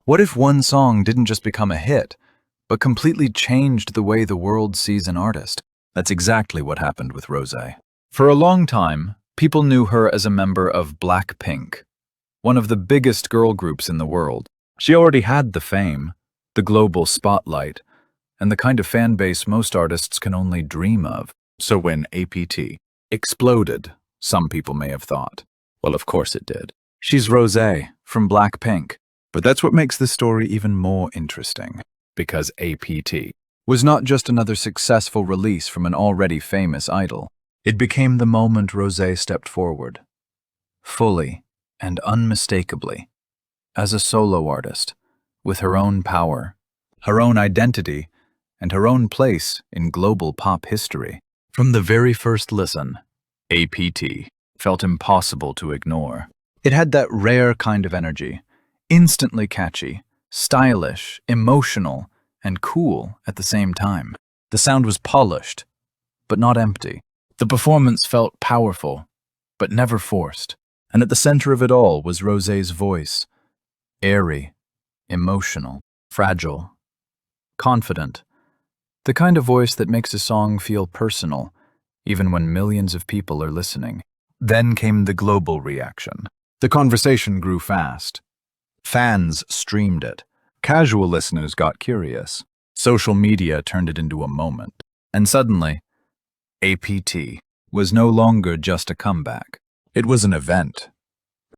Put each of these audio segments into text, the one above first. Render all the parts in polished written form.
What if one song didn't just become a hit, but completely changed the way the world sees an artist? That's exactly what happened with Rosé. For a long time, people knew her as a member of Blackpink, one of the biggest girl groups in the world. She already had the fame, the global spotlight, and the kind of fan base most artists can only dream of. So when APT exploded, some people may have thought, well, of course it did. She's Rosé from Blackpink. But that's what makes this story even more interesting, because APT was not just another successful release from an already famous idol. It became the moment Rosé stepped forward, fully and unmistakably, as a solo artist, with her own power, her own identity, and her own place in global pop history. From the very first listen, APT felt impossible to ignore. It had that rare kind of energy, instantly catchy, stylish, emotional, and cool at the same time. The sound was polished, but not empty. The performance felt powerful, but never forced. And at the center of it all was Rosé's voice, airy, emotional, fragile, confident. The kind of voice that makes a song feel personal, even when millions of people are listening. Then came the global reaction. The conversation grew fast. Fans streamed it. Casual listeners got curious. Social media turned it into a moment. And suddenly, APT was no longer just a comeback. It was an event.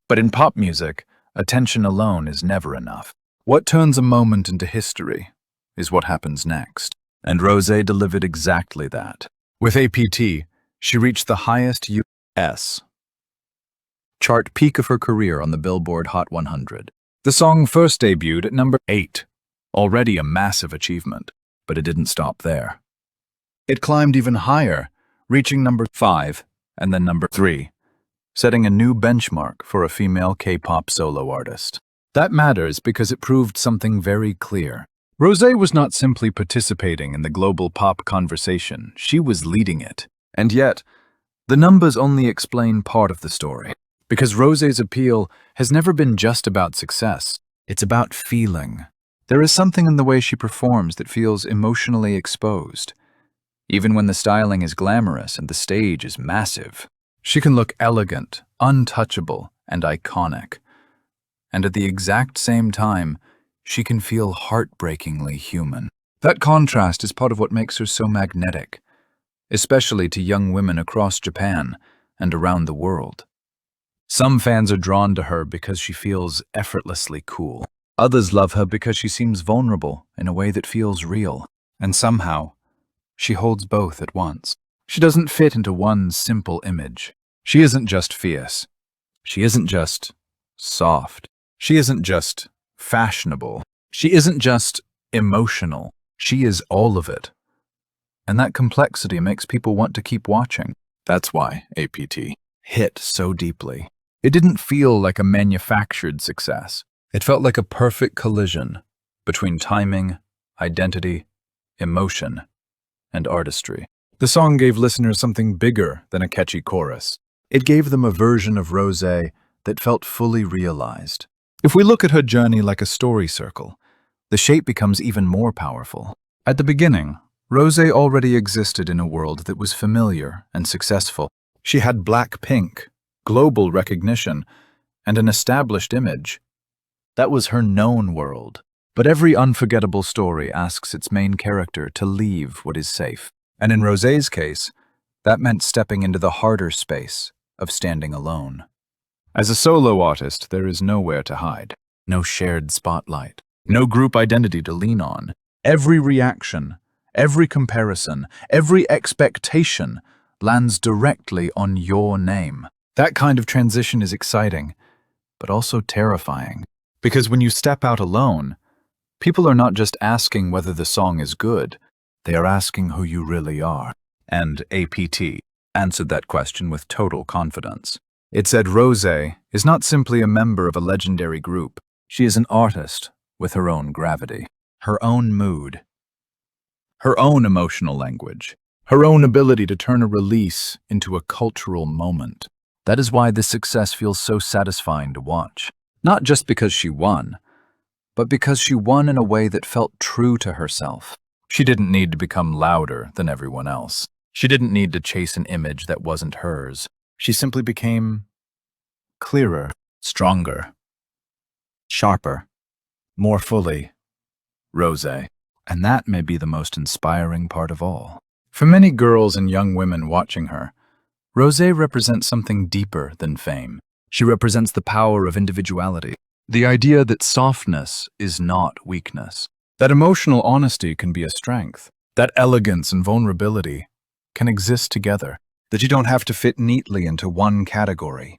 But in pop music, attention alone is never enough. What turns a moment into history is what happens next. And Rosé delivered exactly that. With APT, she reached the highest US chart peak of her career on the Billboard Hot 100. The song first debuted at number 8, already a massive achievement, but it didn't stop there. It climbed even higher, reaching number 5 and then number 3, setting a new benchmark for a female K-pop solo artist. That matters because it proved something very clear. Rosé was not simply participating in the global pop conversation, she was leading it. And yet, the numbers only explain part of the story. Because Rosé's appeal has never been just about success. It's about feeling. There is something in the way she performs that feels emotionally exposed. Even when the styling is glamorous and the stage is massive, she can look elegant, untouchable, and iconic. And at the exact same time, she can feel heartbreakingly human. That contrast is part of what makes her so magnetic, especially to young women across Japan and around the world. Some fans are drawn to her because she feels effortlessly cool. Others love her because she seems vulnerable in a way that feels real. And somehow, she holds both at once. She doesn't fit into one simple image. She isn't just fierce. She isn't just soft. She isn't just fashionable. She isn't just emotional. She is all of it. And that complexity makes people want to keep watching. That's why APT hit so deeply. It didn't feel like a manufactured success. It felt like a perfect collision between timing, identity, emotion, and artistry. The song gave listeners something bigger than a catchy chorus. It gave them a version of Rosé that felt fully realized. If we look at her journey like a story circle, the shape becomes even more powerful. At the beginning, Rosé already existed in a world that was familiar and successful. She had Blackpink, global recognition, and an established image. That was her known world. But every unforgettable story asks its main character to leave what is safe. And in Rosé's case, that meant stepping into the harder space of standing alone. As a solo artist, there is nowhere to hide, no shared spotlight, no group identity to lean on. Every reaction, every comparison, every expectation lands directly on your name. That kind of transition is exciting, but also terrifying. Because when you step out alone, people are not just asking whether the song is good, they are asking who you really are. And APT answered that question with total confidence. It said Rosé is not simply a member of a legendary group. She is an artist with her own gravity, her own mood, her own emotional language, her own ability to turn a release into a cultural moment. That is why this success feels so satisfying to watch. Not just because she won, but because she won in a way that felt true to herself. She didn't need to become louder than everyone else. She didn't need to chase an image that wasn't hers. She simply became clearer, stronger, sharper, more fully Rosé. And that may be the most inspiring part of all. For many girls and young women watching her, Rosé represents something deeper than fame. She represents the power of individuality, the idea that softness is not weakness, that emotional honesty can be a strength, that elegance and vulnerability can exist together, that you don't have to fit neatly into one category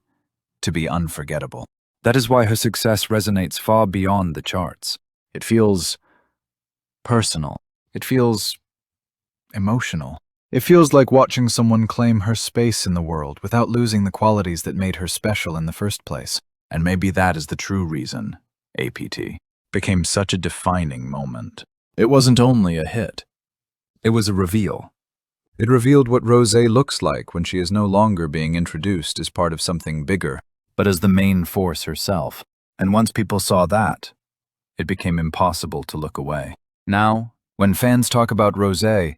to be unforgettable. That is why her success resonates far beyond the charts. It feels personal. It feels emotional. It feels like watching someone claim her space in the world without losing the qualities that made her special in the first place. And maybe that is the true reason APT became such a defining moment. It wasn't only a hit. It was a reveal. It revealed what Rosé looks like when she is no longer being introduced as part of something bigger, but as the main force herself. And once people saw that, it became impossible to look away. Now, when fans talk about Rosé,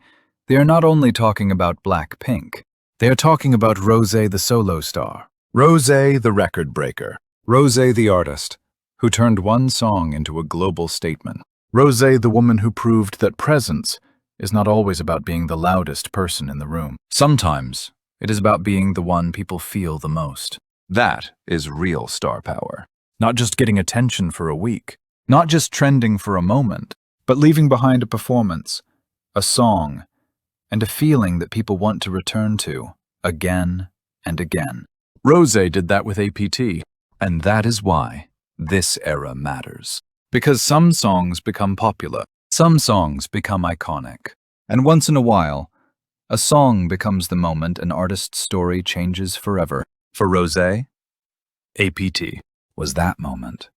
they are not only talking about Blackpink. They are talking about Rosé the solo star, Rosé the record breaker, Rosé the artist who turned one song into a global statement, Rosé the woman who proved that presence is not always about being the loudest person in the room. Sometimes it is about being the one people feel the most. That is real star power. Not just getting attention for a week, not just trending for a moment, but leaving behind a performance, a song, and a feeling that people want to return to again and again. Rosé did that with APT, and that is why this era matters. Because some songs become popular, some songs become iconic, and once in a while, a song becomes the moment an artist's story changes forever. For Rosé, APT was that moment.